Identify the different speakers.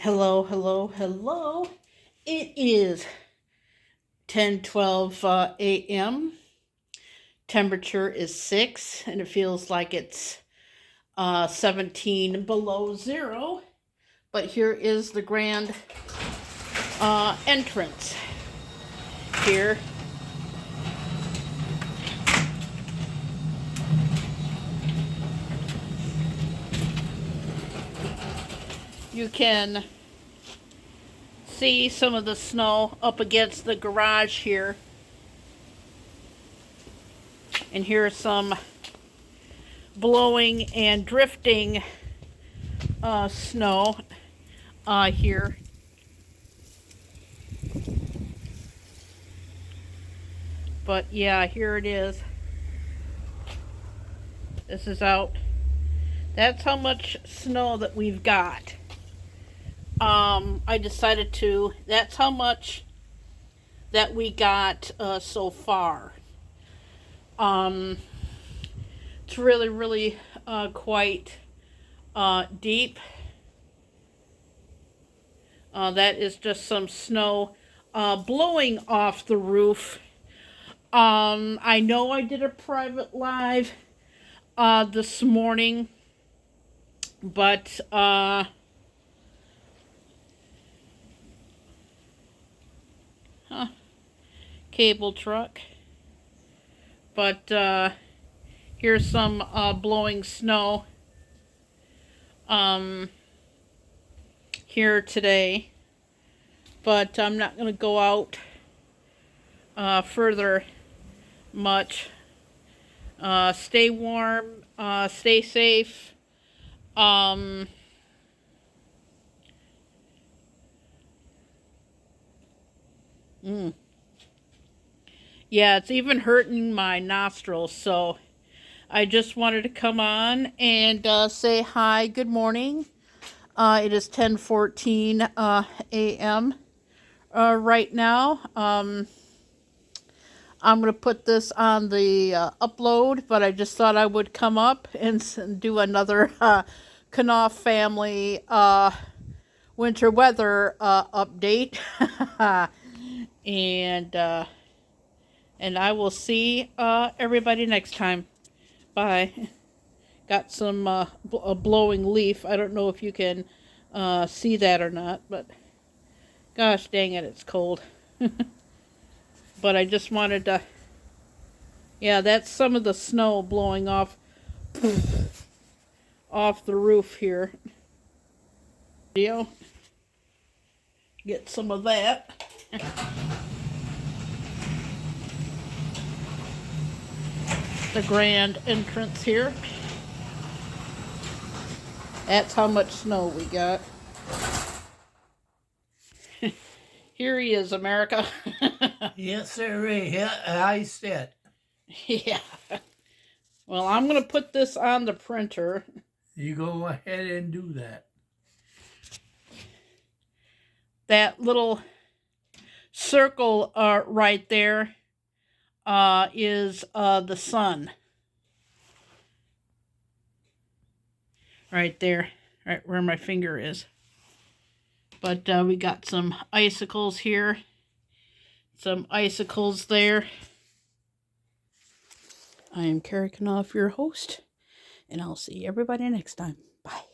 Speaker 1: Hello, hello, hello. It is 10:12 a.m. Temperature is 6, and it feels like it's 17 below zero. But here is the grand entrance here. You can see some of the snow up against the garage here. And here's some blowing and drifting snow here. But yeah, here it is. This is out. That's how much snow that we've got. I decided that's how much that we got so far. It's really, really quite deep. That is just some snow blowing off the roof. I know I did a private live this morning, but cable truck. But here's some blowing snow here today. But I'm not going to go out further much. Stay warm, stay safe. Yeah, it's even hurting my nostrils, so I just wanted to come on and say hi, good morning. It is 10:14 a.m. Right now. I'm going to put this on the upload, but I just thought I would come up and do another Knauf family winter weather update. And I will see everybody next time. Bye. Got some a blowing leaf. I don't know if you can see that or not, but gosh dang it, it's cold. But I just wanted to, yeah, that's some of the snow blowing off the roof here. Video. Get some of that. The grand entrance here. That's how much snow we got. Here he is, America.
Speaker 2: Yes, sir. I said.
Speaker 1: Yeah. Well, I'm going to put this on the printer.
Speaker 2: You go ahead and do that.
Speaker 1: That little circle right there is the sun. Right there, right where my finger is. But we got some icicles here. Some icicles there. I am Kara Knauf, your host, and I'll see everybody next time. Bye.